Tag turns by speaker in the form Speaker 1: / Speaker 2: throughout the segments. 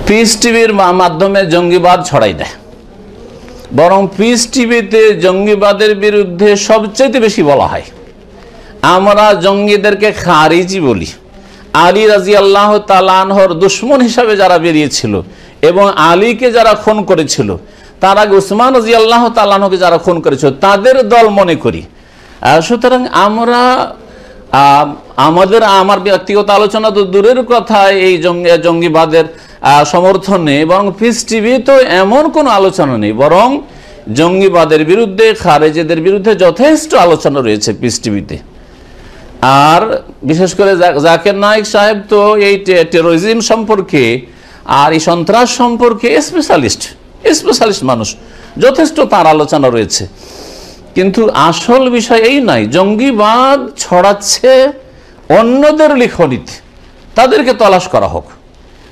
Speaker 1: Piece টিভির মাধ্যমে জঙ্গিবাদ ছড়াই দেয়, বরং পিস টিভিতে জঙ্গিবাদের বিরুদ্ধে সবচেয়ে বেশি বলা হয়। আমরা জঙ্গিদেরকে খারিজি বলি। আলী রাদিয়াল্লাহু তাআলা আনহুর দুশমন হিসাবে যারা বেরিয়েছিল এবং আলীকে যারা খুন করেছিল, তার আগে উসমান রাদিয়াল্লাহু তাআলা আনহুকে যারা খুন করেছিল, তাদের দল মনে করি। সুতরাং আমরা আমার ব্যক্তিগত আলোচনা তো দূরের কথা এই জঙ্গিবাদের সমর্থনে, বরং পিস টিভি তো এমন কোনো আলোচনা নেই, বরং জঙ্গিবাদের বিরুদ্ধে, খারেজিদের বিরুদ্ধে যথেষ্ট আলোচনা রয়েছে পিস টিভিতে। আর বিশেষ করে জাকির নায়েক সাহেব তো এই টেরোরিজম সম্পর্কে আর এই সন্ত্রাস সম্পর্কে স্পেশালিস্ট মানুষ, যথেষ্ট তার আলোচনা রয়েছে। কিন্তু আসল বিষয় এই নয়, জঙ্গিবাদ ছড়াচ্ছে অন্যদের লিখনিতে, তাদেরকে তলাশ করা হোক।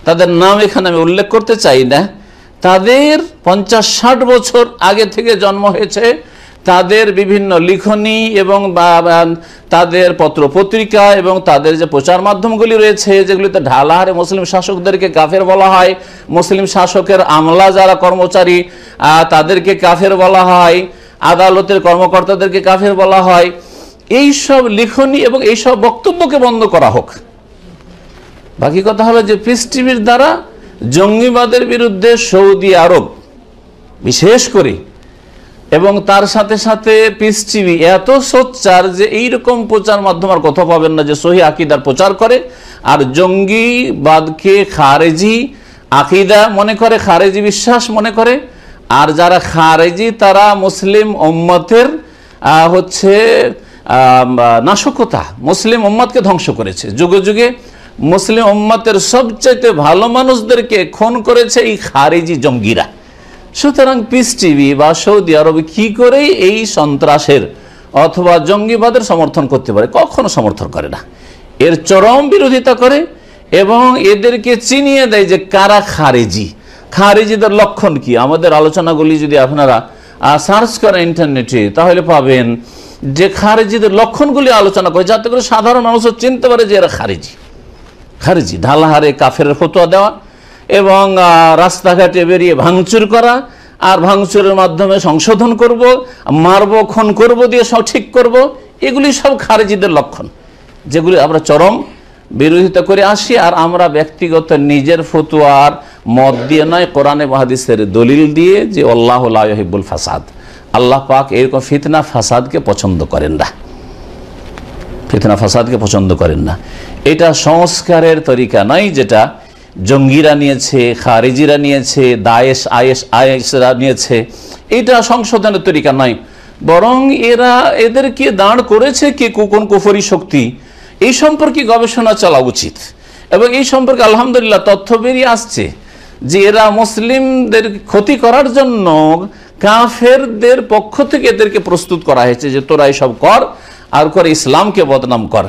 Speaker 1: তাদের নাম এখানে আমি উল্লেখ করতে চাই না, তাদের 50-60 বছর আগে থেকে জন্ম হয়েছে, তাদের বিভিন্ন লিখনি এবং তাদের পত্রপত্রিকা এবং তাদের যে প্রচার মাধ্যমগুলি রয়েছে, যেগুলিতে ঢালাহারে মুসলিম শাসকদেরকে কাফের বলা হয়, মুসলিম শাসকের আমলা যারা কর্মচারী তাদেরকে কাফের বলা হয়, আদালতের কর্মকর্তাদেরকে কাফের বলা হয়। এই সব লিখনি এবং এই সব বক্তব্যকে বন্ধ করা হোক। বাকি কথা হলো যে পিস টিভির দ্বারা জঙ্গিবাদের বিরুদ্ধে সৌদি আরব বিশেষ করে, এবং তার সাথে সাথে পিস টিভি এত সোচ্চার যে এইরকম প্রচার মাধ্যম আর কোথাও পাবেন না যে সহি আকিদার প্রচার করে আর জঙ্গিবাদকে খারেজি আকিদা মনে করে, খারেজি বিশ্বাস মনে করে। আর যারা খারেজি তারা মুসলিম উম্মতের নাশকতা, মুসলিম উম্মতকে ধ্বংস করেছে। যুগে যুগে মুসলিম উম্মতের সবচেয়ে ভালো মানুষদেরকে খুন করেছে এই খারেজি জঙ্গিরা। সুতরাং পিস টিভি বা সৌদি আরব কি করে এই সন্ত্রাসের অথবা জঙ্গিবাদের সমর্থন করতে পারে? কখনো সমর্থন করে না, এর চরম বিরোধিতা করে এবং এদেরকে চিনিয়ে দেয় যে কারা খারেজি, খারেজিদের লক্ষণ কি। আমাদের আলোচনাগুলি যদি আপনারা সার্চ করেন ইন্টারনেটে, তাহলে পাবেন যে খারেজিদের লক্ষণগুলি আলোচনা করে, যাতে করে সাধারণ মানুষও চিনতে পারে যে এরা খারেজি। ঢালাহারে কাফের ফতোয়া দেওয়া এবং রাস্তাঘাটে বেরিয়ে ভাঙচুর করা, আর ভাঙচুরের মাধ্যমে সংশোধন করব, মারব, খুন করব, দিয়ে সব ঠিক করব, এগুলি সব খারেজিদের লক্ষণ, যেগুলি আমরা চরম বিরোধিতা করে আসি। আর আমরা ব্যক্তিগত নিজের ফতোয়ার মত দিয়ে নয়, কোরআনে হাদিসের দলিল দিয়ে, যে আল্লাহু লা ইউহিব্বুল ফাসাদ, আল্লাহ পাক এরকম ফিতনা ফাসাদকে পছন্দ করেন না, ফিতনা ফাসাদকে পছন্দ করেন না। এটা সংস্কারের তরিকা নয় যেটা জঙ্গিরা নিয়েছে, খারেজিরা নিয়েছে, দায়েশ আইএসরা নিয়েছে। এটা সংশোধনের তরিকা নয়, বরং এদেরকে দাঁড় করেছে কে, কোন কুফরি শক্তি, এই সম্পর্কে গবেষণা চলা উচিত। এবং এই সম্পর্কে আলহামদুলিল্লাহ তথ্য বেরিয়ে আসছে যে এরা মুসলিমদের ক্ষতি করার জন্য কাফেরদের পক্ষ থেকে এদেরকে প্রস্তুত করা হয়েছে যে তোরা এইসব কর, আর করে ইসলামকে বদনাম কর।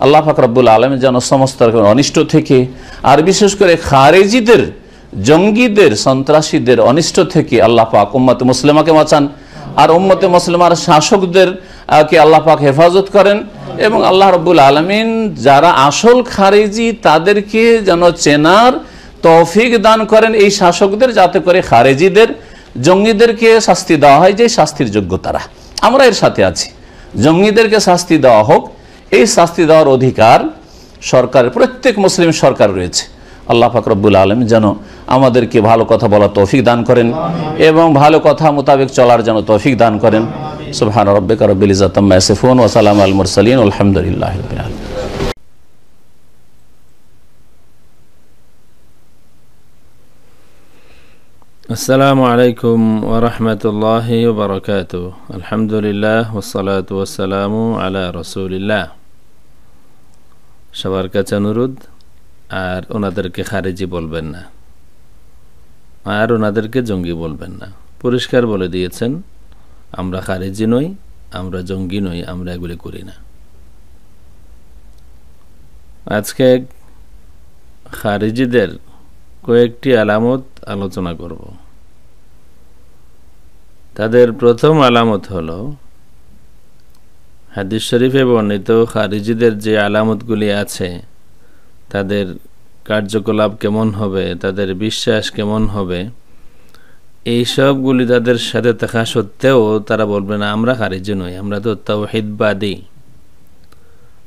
Speaker 1: আল্লাহ পাক রব্বুল আলামিন যেন সমস্ত অনিষ্ট থেকে, আর বিশেষ করে খারেজিদের, জঙ্গিদের, সন্ত্রাসীদের অনিষ্ট থেকে আল্লাহ পাক উম্মতে মুসলিমাকে বাঁচান, আর উম্মতে মুসলিমার শাসকদের কে আল্লাহ পাক হেফাজত করেন। এবং আল্লাহ রব্বুল আলামিন যারা আসল খারেজি তাদেরকে যেন চেনার তৌফিক দান করেন এই শাসকদের, যাতে করে খারেজিদের, জঙ্গিদেরকে শাস্তি দেওয়া হয় যে শাস্তির যোগ্য তারা। আমরা এর সাথে আছি, জঙ্গিদেরকে শাস্তি দেওয়া হোক, এই শাস্তি দেওয়ার অধিকার সরকারের, প্রত্যেক মুসলিম সরকার রয়েছে। আল্লাহ পাক রব্বুল আলামিন যেন আমাদেরকে ভালো কথা বলার তৌফিক দান করেন এবং ভালো কথা মোতাবেক চলার যেন তৌফিক দান করেন। সুবহান রাব্বিকা রাব্বিল ইজ্জাতি আম্মা ইয়াসিফুন ওয়া সালামুন আলাল মুরসালিন আলহামদুলিল্লাহি রাব্বিল আলামিন।
Speaker 2: আসসালামু আলাইকুম ওয়া রাহমাতুল্লাহি ওয়া বারাকাতুহু। আলহামদুলিল্লাহ ওয়াসসালাতু ওয়াসসালামু আলা রাসূলিল্লাহ। সবার কাছে অনুরোধ, আর ওনাদেরকে খারেজি বলবেন না, আর ওনাদেরকে জঙ্গি বলবেন না। পরিষ্কার বলে দিয়েছেন, আমরা খারেজি নই, আমরা জঙ্গি নই, আমরা এগুলি করি না। আজকে খারেজিদের কয়েকটি আলামত আলোচনা করব। তাদের প্রথম আলামত হলো হাদিস শরীফে বর্ণিত খারিজিদের যে আলামতগুলি আছে, তাদের কার্যকলাপ কেমন হবে, তাদের বিশ্বাস কেমন হবে, এই সবগুলি তাদের সাথে থাকা সত্ত্বেও তারা বলবে না আমরা খারিজি নই, আমরা তো তাওহীদবাদী,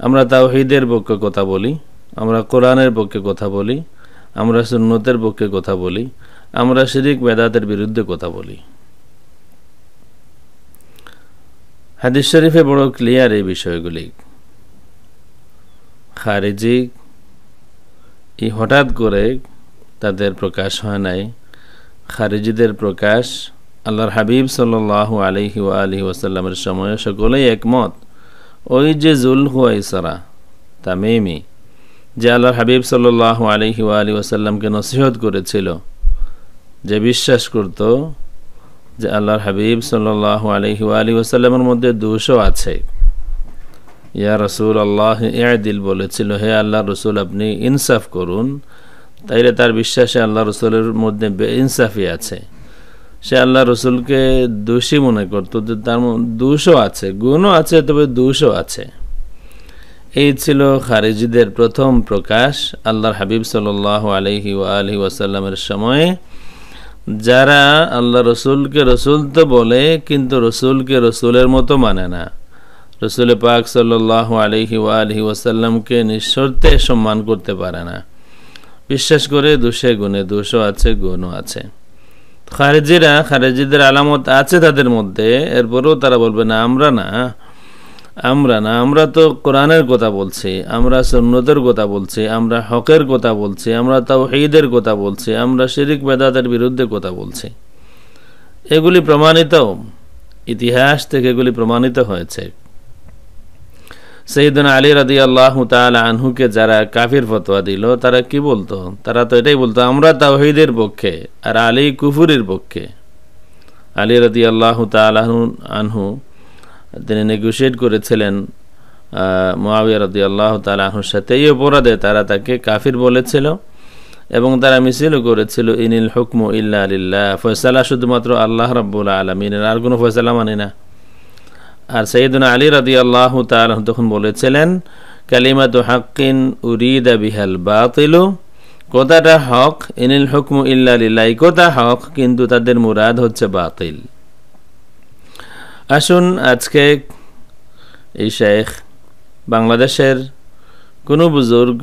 Speaker 2: আমরা তাওহীদের পক্ষে কথা বলি, আমরা কোরআনের পক্ষে কথা বলি, আমরা সুন্নতের পক্ষে কথা বলি, আমরা শিরক বেদাতের বিরুদ্ধে কথা বলি। হাদিস শরীফে বড় ক্লিয়ার এই বিষয়গুলি। খারিজি এই হঠাৎ করে তাদের প্রকাশ হয় নাই। খারিজিদের প্রকাশ আল্লাহর হাবিব সাল্লাল্লাহু আলাইহি ওয়া আলিহি ওয়াসাল্লামের সময়ে সকলেই একমত। ওই যে যুলহুয়াইসরা তামিমি, যে আল্লাহর হাবিব সাল্লাল্লাহু আলাইহি ওয়া আলিহি ওয়াসাল্লামকে নসিহত করেছিল, যে বিশ্বাস করত যে আল্লাহর হাবিব সাল্লাল্লাহু আলাইহি ওয়া আলিহি ওয়াসাল্লামের মধ্যে দোষও আছে। ইয়া রাসূলুল্লাহ ইআদিল বলেছিল, হে আল্লাহর রাসূল আপনি ইনসাফ করুন। তাইলে তার বিশ্বাসে আল্লাহ রসুলের মধ্যে বেইনসাফি আছে। সে আল্লাহ রসুলকে দোষী মনে করত, যে তার দোষও আছে, গুণও আছে, তবে দোষও আছে। এই ছিল খারিজিদের প্রথম প্রকাশ আল্লাহর হাবিব সাল্লাল্লাহু আলাইহি ওয়া আলিহি ওয়াসাল্লামের সময়ে, যারা আল্লাহ রসুলকে রসুল তো বলে কিন্তু রসুলকে রসুলের মতো মানে না। রসুল পাক সাল্লাল্লাহু আলাইহি ওয়া আলিহি ওয়াসাল্লামকে নিঃশর্তে সম্মান করতে পারে না, বিশ্বাস করে দোষে গুণে দোষও আছে, গুণও আছে। খারিজিদের আলামত আছে তাদের মধ্যে, এরপরেও তারা বলবে না আমরা তো কোরআনের কথা বলছি, আমরা সুন্নতের কথা বলছি, আমরা হকের কথা বলছি, আমরা তাওহীদের কথা বলছি, আমরা শিরক বেদাতের বিরুদ্ধে কথা বলছি। এগুলি প্রমাণিত, ইতিহাস থেকে এগুলি প্রমাণিত হয়েছে। সাইয়েদনা আলী রাদিয়াল্লাহু তাআলা আনহুকে যারা কাফির ফতোয়া দিল, তারা কি বলতো? তারা তো এটাই বলতো আমরা তাওহীদের পক্ষে, আর আলী কুফরের পক্ষে। আলী রাদিয়াল্লাহু তাআলা আনহু তিনি নেগোশিয়েট করেছিলেন মুআবিয়া রাদিয়াল্লাহু তাআলা আনহুর সাথে। এই অপরাধে তারা তাকে কাফির বলেছিল এবং তারা মিছিলও করেছিল, ইনিল হুকমু ইল্লা লিল্লাহ, ফয়সালা শুধুমাত্র আল্লাহ রাব্বুল আলামিনের, আর কোনো ফয়সালা মানে না। আর সাইয়েদনা আলী রাদিয়াল্লাহু তাআলা তখন বলেছিলেন, কালিমাতু হাক্কিন উরিদা বিহাল বাতিলু, কথাটা হক, ইনিল হুকমু ইল্লা লিল্লাহ, কথা হক কিন্তু তাদের মুরাদ হচ্ছে বাতিল। আসুন আজকে এই শেখ বাংলাদেশের কোনো বুজুর্গ,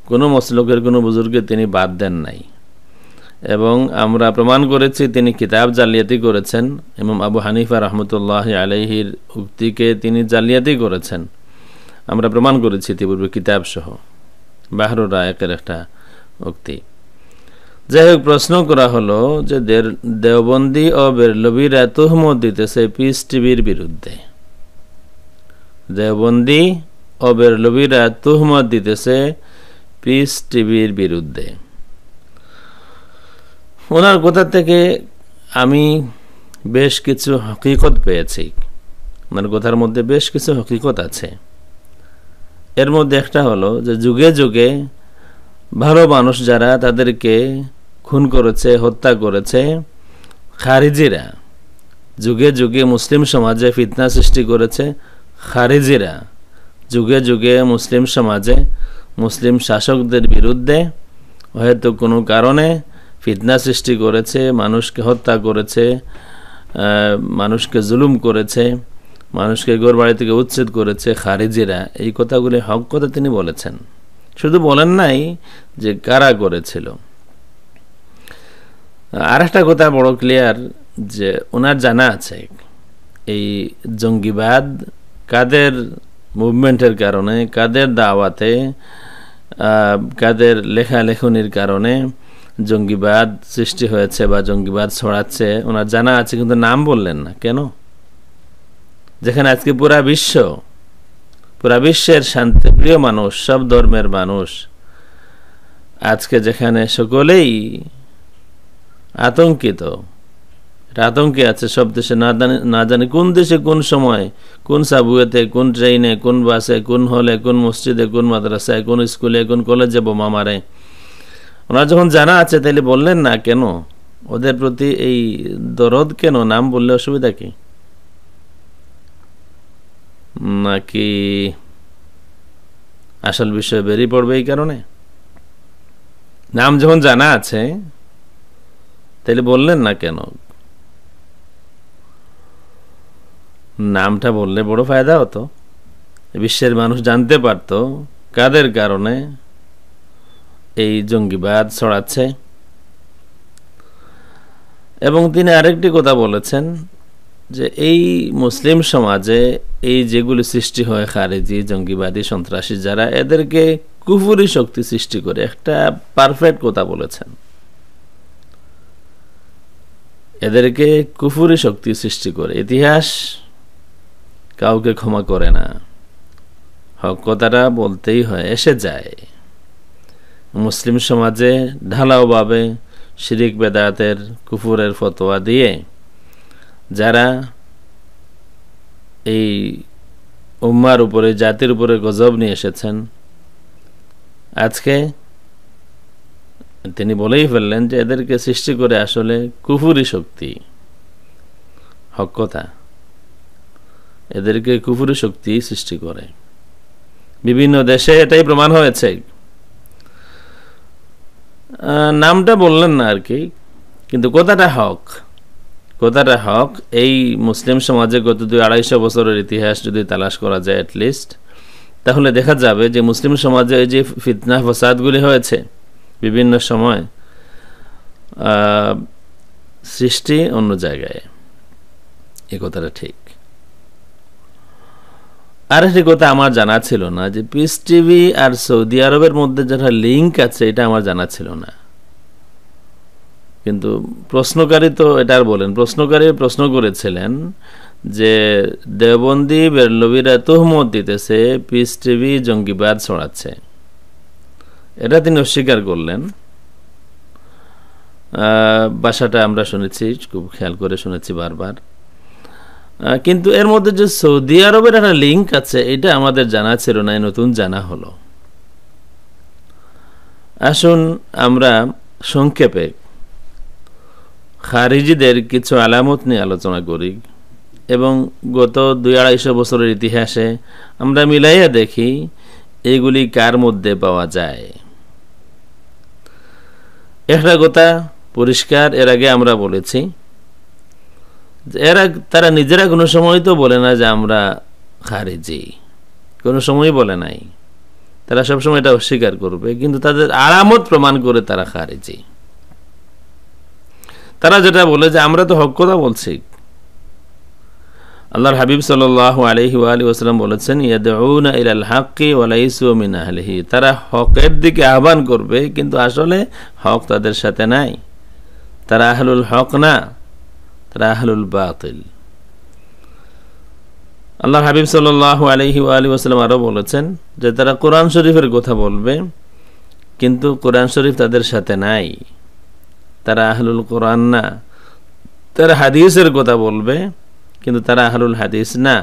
Speaker 2: কোনো মসলকের কোনো বুজুর্গকে তিনি বাদ দেন নাই, এবং আমরা প্রমাণ করেছি তিনি কিতাব জালিয়াতি করেছেন। ইমাম আবু হানিফা রহমতুল্লাহ আলাইহির উক্তিকে তিনি জালিয়াতি করেছেন, আমরা প্রমাণ করেছি ইতিপূর্বে কিতাব সহ, বাহরুর রায়েকের একটা উক্তি। যাই হোক, প্রশ্ন করা হলো যে দেওবন্দি ও বেরলভীরা তুহমত দিতেছে পিস টিভির বিরুদ্ধে। দেওবন্দি ও বেরলভীরা তুহমত দিতেছে পিস টিভির বিরুদ্ধে। ওনার কথা থেকে আমি বেশ কিছু হকিকত পেয়েছি, ওনার কথার মধ্যে বেশ কিছু হকিকত আছে। এর মধ্যে একটা হলো যে যুগে যুগে ভালো মানুষ যারা, তাদেরকে খুন করেছে, হত্যা করেছে খারিজিরা। যুগে যুগে মুসলিম সমাজে ফিতনা সৃষ্টি করেছে খারিজিরা। যুগে যুগে মুসলিম সমাজে মুসলিম শাসকদের বিরুদ্ধে হয়তো কোনো কারণে ফিতনা সৃষ্টি করেছে, মানুষকে হত্যা করেছে, মানুষকে জুলুম করেছে, মানুষকে ঘর বাড়ি থেকে উচ্ছেদ করেছে খারিজিরা। এই কথাগুলি হক কথা তিনি বলেছেন, শুধু বলেন নাই যে কারা করেছিল। আর একটা কথা বড় ক্লিয়ার, যে ওনার জানা আছে এই জঙ্গিবাদ কাদের মুভমেন্টের কারণে, কাদের দাওয়াতে, কাদের লেখালেখনির কারণে জঙ্গিবাদ সৃষ্টি হয়েছে বা জঙ্গিবাদ ছড়াচ্ছে, ওনার জানা আছে, কিন্তু নাম বললেন না কেন? যেখানে আজকে পুরা বিশ্বের শান্তিপ্রিয় মানুষ, সব ধর্মের মানুষ আজকে যেখানে সকলেই আতঙ্কিত, আতঙ্কে আছে সব দেশে, না জানি কোন দেশে কোন সময়, কোন সাবওয়েতে, কোন ট্রেনে, কোন বাসে, কোন হলে, কোন মসজিদে, কোন মাদ্রাসায়, কোন স্কুলে, কোন কলেজে বোমা মারে। ওনার যখন জানা আছে তাহলে বললেন না কেন? ওদের প্রতি এই দরদ কেন? নাম বললে অসুবিধা কি? নাকি আসল বিষয় বেরিয়ে পড়বে এই কারণে? নাম যখন জানা আছে তাহলে বললেন না কেন? নামটা বললে বড় ফায়দা হতো, বিশ্বের মানুষ জানতে পারত কাদের কারণে এই জঙ্গিবাদ ছড়াচ্ছে। এবং তিনি আরেকটি কথা বলেছেন যে এই মুসলিম সমাজে এই যেগুলি সৃষ্টি হয় খারেজি, জঙ্গিবাদী, সন্ত্রাসী যারা, এদেরকে কুফরি শক্তি সৃষ্টি করে। একটা পারফেক্ট কথা বলেছেন, এদেরকে কুফরি শক্তি সৃষ্টি করে। ইতিহাস কাউকে ক্ষমা করে না, হক কথাটা বলতেই হয়, এসে যায়। মুসলিম সমাজে ঢালাওভাবে শিরিক বেদাতের কুফুরের ফতোয়া দিয়ে যারা এই উম্মার উপরে, জাতির উপরে গজব নিয়ে এসেছেন, আজকে তিনি বলেই ফেললেন যে এদেরকে সৃষ্টি করে আসলে কুফুরি শক্তি। হক কথা, এদেরকে কুফুরি শক্তি সৃষ্টি করে। বিভিন্ন দেশে এটাই প্রমাণ হয়েছে। নামটা বললেন না আর কি, কিন্তু কথাটা হক। কথাটা হক। এই মুসলিম সমাজে গত 200-250 বছরের ইতিহাস যদি তালাশ করা যায় অ্যাটলিস্ট, তাহলে দেখা যাবে যে মুসলিম সমাজে এই যে ফিতনা ফসাদগুলি হয়েছে বিভিন্ন সময়, সৃষ্টি অন্য জায়গায়। এই কথাটা ঠিক। আর একটি কথা আমার জানা ছিল না, যে পিস টিভি আর সৌদি আরবের মধ্যে যারা লিঙ্ক আছে, এটা আমার জানা ছিল না। কিন্তু প্রশ্নকারী তো এটা আর বলেন, প্রশ্নকারী প্রশ্ন করেছিলেন যে দেওবন্দি বেরলভিরা তহমত দিতেছে পিস টিভি জঙ্গিবাদ ছড়াচ্ছে। এটা তিনি অস্বীকার করলেন। ভাষাটা আমরা শুনেছি, খুব খেয়াল করে শুনেছি বারবার। কিন্তু এর মধ্যে যে সৌদি আরবের একটা লিঙ্ক আছে, এটা আমাদের জানা ছিল না, নতুন জানা হলো। আসুন আমরা সংক্ষেপে খারিজিদের কিছু আলামত নিয়ে আলোচনা করি এবং গত 200-250 বছরের ইতিহাসে আমরা মিলাইয়া দেখি এগুলি কার মধ্যে পাওয়া যায়। একটা কথা পরিষ্কার, এর আগে আমরা বলেছি, তারা নিজেরা কোনো সময় তো বলে না যে আমরা খারিজি, কোনো সময় বলে নাই। তারা সবসময় এটা অস্বীকার করবে, কিন্তু তাদের আলামত প্রমাণ করে তারা খারিজি। তারা যেটা বলে যে আমরা তো হক কথা বলছি। আল্লাহর হাবিব সাল্লাল্লাহু আলাইহি ওয়া আলিহি ওয়াসাল্লাম বলেছেন, ইয়াদউনা ইলাল হাক্কি ওয়া লাইসু মিন আহলিহি। তারা হকের দিকে আহ্বান করবে, কিন্তু আসলে হক তাদের সাথে নাই। তারা আহলুল হক না, তারা আহলুল বাতিল। আল্লাহর হাবিব সাল্লাল্লাহু আলাইহি ওয়া আলিহি ওয়াসাল্লাম আরো বলেছেন যে তারা কোরআন শরীফের কথা বলবে, কিন্তু কোরআন শরীফ তাদের সাথে নাই। তারা আহলুল কোরআন না। তারা হাদিসের কথা বলবে, কিন্তু তারা আহলুল হাদিস না।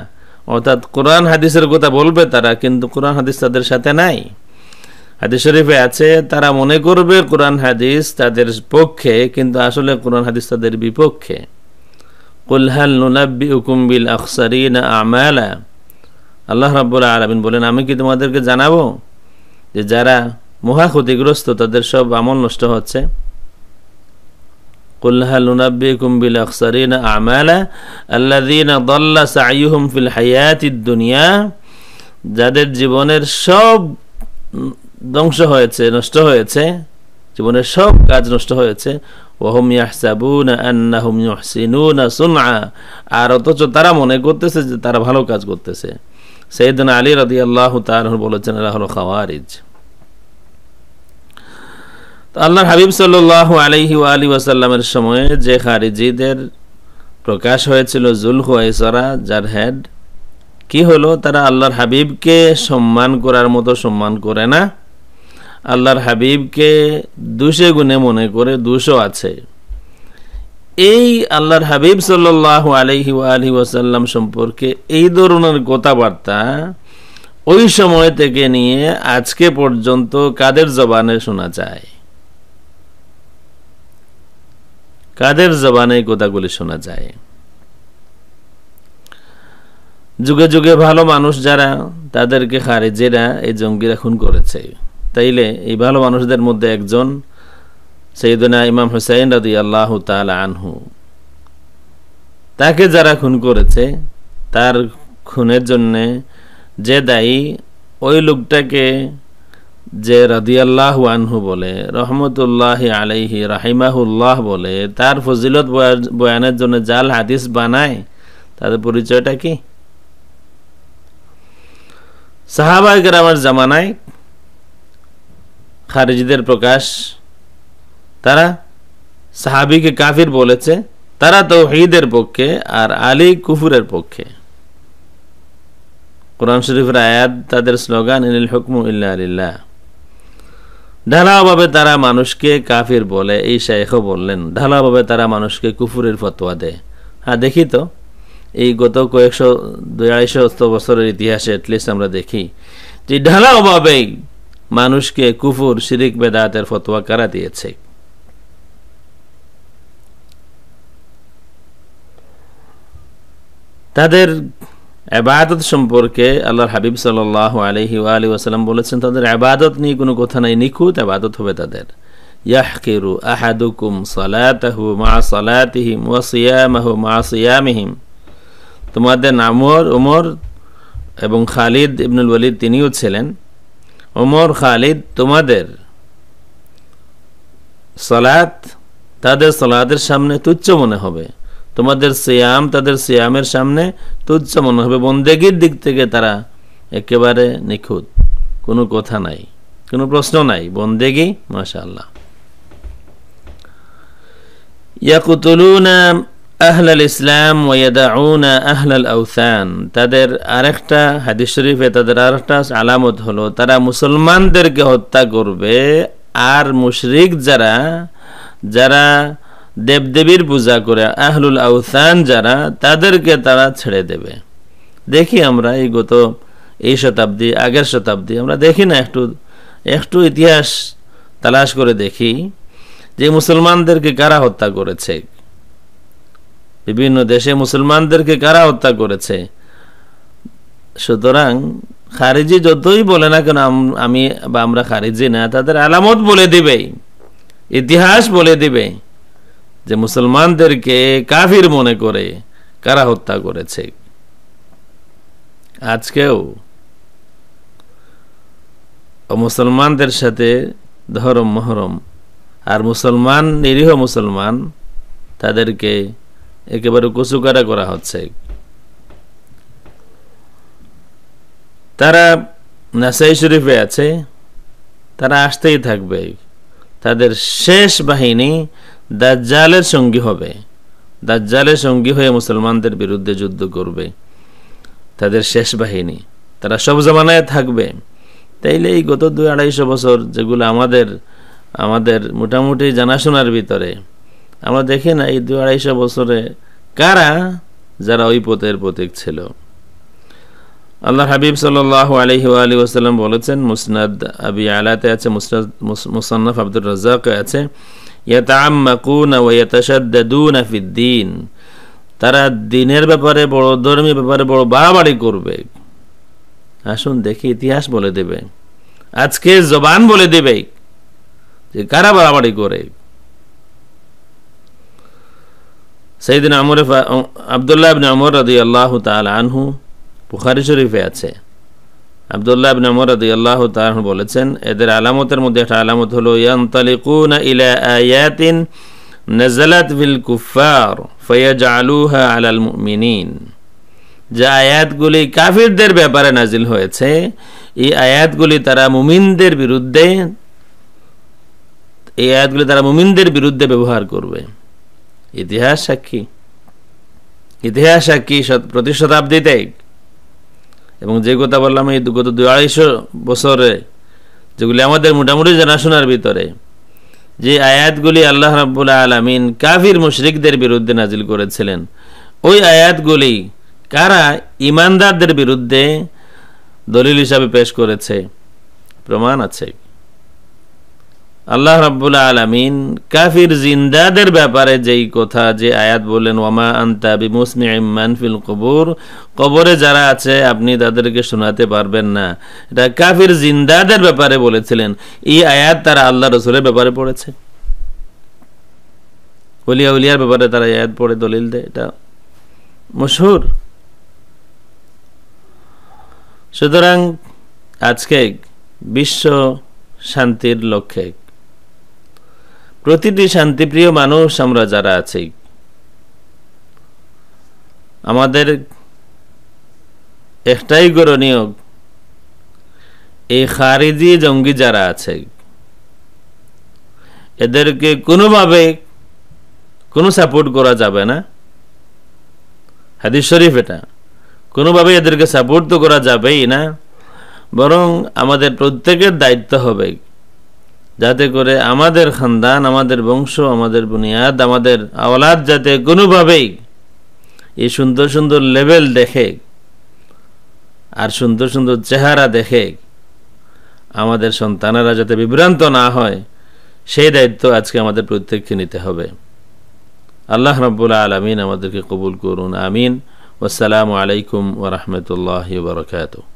Speaker 2: অর্থাৎ কোরআন হাদিসের কথা বলবে তারা, কিন্তু কোরআন হাদিস তাদের সাথে নাই। হাদিস শরীফে আছে তারা মনে করবে কোরআন হাদিস তাদের পক্ষে, কিন্তু আসলে কোরআন হাদিস তাদের বিপক্ষে। কুল হাল নুনাব্বিউকুম বিল আখসারিনা আমালা। আল্লাহ রাব্বুল আলামিন বলেন, আমি কি তোমাদেরকে জানাবো যে যারা মহা ক্ষতিগ্রস্ত, তাদের সব আমল নষ্ট হচ্ছে। কুল হাল নুনাব্বিউকুম বিল আখসারিনা আমালা আল্লাযীনা দাল্লা সা'য়ুহুম ফিল হায়াতিদ দুনিয়া। যাদের জীবনের সব ধ্বংস হয়েছে, নষ্ট হয়েছে, জীবনের সব কাজ নষ্ট হয়েছে। ওয়াহুম ইয়াহসাবুনা আন্নাহুম ইউহসিনুনা সুনআ। আর অথচ তারা মনে করতেছে যে তারা ভালো কাজ করতেছে। সাইয়েদনা আলী রাদিয়াল্লাহু তাআলা বলেছেন, এরা হলো খাওয়ারিজ। তো আল্লাহর হাবিব সাল্লাল্লাহু আলাইহি ওয়া আলিহি ওয়াসাল্লামের সময়ে যে খারিজিদের প্রকাশ হয়েছিল, যুলহুয়াইসরা, যার হেড, কি হলো? তারা আল্লাহর হাবিবকে সম্মান করার মতো সম্মান করে না। আল্লাহর হাবিবকে দুষে গুণে মনে করে দুশো আছে। এই আল্লাহর হাবিব সাল্লাল্লাহু আলাইহি ওয়া আলিহি ওয়াসাল্লাম সম্পর্কে এই ধরনের কথাবার্তা ওই সময় থেকে নিয়ে আজকে পর্যন্ত কাদের জবানে শোনা যায়? কাদের জবানে কথাগুলি শোনা যায়? যুগে যুগে ভালো মানুষ যারা, তাদেরকে খারেজিরা এই জঙ্গিরা খুন করেছে। তাইলে এই ভালো মানুষদের মধ্যে একজন সাইয়েদনা ইমাম হুসাইন রাদিয়াল্লাহু তাআলা আনহু, তাকে যারা খুন করেছে, তার খুনের জন্য যে দায়ী, ওই লোকটাকে যে রাদিয়াল্লাহু আনহু বলে, রহমতুল্লাহি আলাইহি, রাহিমাহুল্লাহ বলে, তার ফজিলত বয়ানের জন্য জাল হাদিস বানায়, তাদের পরিচয়টা কি? সাহাবায়ে কেরামের জামানায় খারিজিদের প্রকাশ, তারা সাহাবীকে কাফির বলেছে, তারা তাওহীদের পক্ষে আর আলী কুফরের পক্ষে। কোরআন শরীফের আয়াত, তাদের স্লোগান ইনিল হুকমু ইল্লা লিল্লাহ। ঢালাওভাবে তারা মানুষকে কাফির বলে, এই শাইখও বললেন, ঢালাওভাবে তারা মানুষকে কুফরের ফতোয়া দেয়। হ্যাঁ, দেখি তো এই গত কয়েকশো 250 বছরের ইতিহাসে এটলিস্ট আমরা দেখি যে ঢালাওভাবেই মানুষকে কুফর, শিরিক, বেদাতের ফতোয়া কারা দিয়েছে। তাদের ইবাদত সম্পর্কে আল্লাহর হাবিব সাল্লাল্লাহু আলাইহি ওয়া আলিহি ওয়াসাল্লাম বলেছেন, তাদের ইবাদত নিয়ে কোনো কথা নাই, নিখুঁত ইবাদত হবে তাদের। ইয়াহকিরু আহাদুকুম সালাতাহু মা সালাতিহিম ওয়া সিয়ামাহু মা সিয়ামিহিম। তোমাদের ওমর এবং খালিদ ইবনুল ওয়ালিদ তিনিও ছিলেন। ওমর, খালিদ, তোমাদের সালাত তাদের সালাতের সামনে তুচ্ছ মনে হবে, তোমাদের সিয়াম তাদের সিয়ামের সামনে তুচ্ছ মনে হবে। বন্দেগীর দিক থেকে তারা একেবারে নিখুঁত, কোনো কথা নাই, কোনো প্রশ্ন নাই, বন্দেগী মাশাআল্লাহ। ইয়াকুতুলুনা আহলাল ইসলাম ওয়া ইয়াদাউনা আহলাল আওসান। তাদের আরেকটা হাদিস শরীফে তাদের আরেকটা আলামত হলো তারা মুসলমানদেরকে হত্যা করবে, আর মুশরিক যারা দেবদেবীর পূজা করে, আহলুল আওসান যারা, তাদেরকে তারা ছেড়ে দেবে। দেখি আমরা এই শতাব্দী, আগের শতাব্দী আমরা দেখি না, একটু ইতিহাস তালাশ করে দেখি যে মুসলমানদেরকে কারা হত্যা করেছে, বিভিন্ন দেশে মুসলমানদেরকে কারা হত্যা করেছে। সুতরাং খারিজি যতই বলে না কেন আমরা খারিজি না, তাদের আলামত বলে দিবে, ইতিহাস বলে দিবে যে মুসলমানদেরকে কাফির মনে করে কারা হত্যা করেছে। আজকেও মুসলমানদের সাথে ধরম মহরম, আর মুসলমান, নিরীহ মুসলমান, তাদেরকে একেবারে কুচুকারা করা হচ্ছে। তারা নাসাই শরীফে আছে, তারা আসতেই থাকবে। তাদের শেষ বাহিনী দাজ্জালের সঙ্গী হবে, দাজ্জালের সঙ্গী হয়ে মুসলমানদের বিরুদ্ধে যুদ্ধ করবে। তাদের শেষ বাহিনী, তারা সব জামানায় থাকবে। তাইলে এই গত 200-250 বছর যেগুলো আমাদের মোটামুটি জানাশোনার ভিতরে, আমরা দেখি না এই 200-250 বছরে কারা যারা ওই পথের প্রতীক ছিল। আল্লাহ হাবিব সাল্লাল্লাহু আলাইহি ওয়া আলিহি ওয়াসাল্লাম বলেছেন, মুসনাদ আবি আলাতে আছে, মুসান্নাফ আব্দুর রাজ্জাকে আছে, ইয়াতাআম্মাকুনা ওয়া ইয়াতাশাদ্দাদুনা ফিদ-দীন। তারা দ্বীনের ব্যাপারে, বড় ধর্মীয় ব্যাপারে বড় বাড়াবাড়ি করবে। আসুন দেখি, ইতিহাস বলে দেবে, আজকে জবান বলে দেবে যে কারা বাড়াবাড়ি করে। সাইয়েদনা আব্দুল্লাহ ইবনে ওমর রাদিয়াল্লাহু তাআলা আনহু, বুখারী শরীফে আছে, আব্দুল্লাহ ইবনে ওমর রাদিয়াল্লাহু তাআলা আনহু বলেছেন, এদের আলামতের মধ্যে একটা আলামত হলো ইয়ানতালিকুনা ইলা আয়াতিন নাযালাত ফিল কুফফার ফায়াজআলুহা আলাল মুমিনিন। যে আয়াতগুলি কাফিরদের ব্যাপারে নাজিল হয়েছে, এই আয়াতগুলি তারা মুমিনদের বিরুদ্ধে ব্যবহার করবে। ইতিহাস সাক্ষী প্রতি শতাব্দীতে। এবং যে কথা বললাম, এই গত 250 বছরে যেগুলি আমাদের মোটামুটি জানাশোনার ভিতরে, যে আয়াতগুলি আল্লাহ রাব্বুল আলামিন কাফির মুশরিকদের বিরুদ্ধে নাজিল করেছিলেন, ওই আয়াতগুলি কারা ইমানদারদের বিরুদ্ধে দলিল হিসাবে পেশ করেছে, প্রমাণ আছে। আল্লাহ রাব্বুল আলামিন কাফির জিন্দাদের ব্যাপারে যেই কথা, যে আয়াত বলেন ওয়ামা আনতা বিমুসমিইম মান ফিল কুবুর, কবরে যারা আছে আপনি তাদেরকে শোনাতে পারবেন না, এটা কাফির জিন্দাদের ব্যাপারে বলেছিলেন। এই আয়াত তারা আল্লাহ রাসূলের ব্যাপারে পড়েছে, ওলিয়া উলিয়ার ব্যাপারে তারা আয়াত পড়ে দলিল দেয়, এটা মশহুর। সুতরাং আজকে বিশ্ব শান্তির লক্ষ্যে প্রতিটি শান্তিপ্রিয় মানুষ আমরা যারা আছি, আমাদের একটাই করণীয়, এই খারিজি জঙ্গি যারা আছে এদেরকে কোনোভাবে কোনো সাপোর্ট করা যাবে না। হাদিস শরীফ এটা, কোনোভাবে এদেরকে সাপোর্ট তো করা যাবেই না, বরং আমাদের প্রত্যেকের দায়িত্ব হবে যাতে করে আমাদের খানদান, আমাদের বংশ, আমাদের বুনিয়াদ, আমাদের আওলাদ যাতে কোনোভাবেই এই সুন্দর সুন্দর লেভেল দেখে আর সুন্দর সুন্দর চেহারা দেখে আমাদের সন্তানেরা যাতে বিভ্রান্ত না হয়, সেই দায়িত্ব আজকে আমাদের প্রত্যেককে নিতে হবে। আল্লাহ রাব্বুল আলামিন আমাদেরকে কবুল করুন, আমিন। ওয়াসসালামু আলাইকুম ওয়া রাহমাতুল্লাহি ওয়া বারাকাতুহু।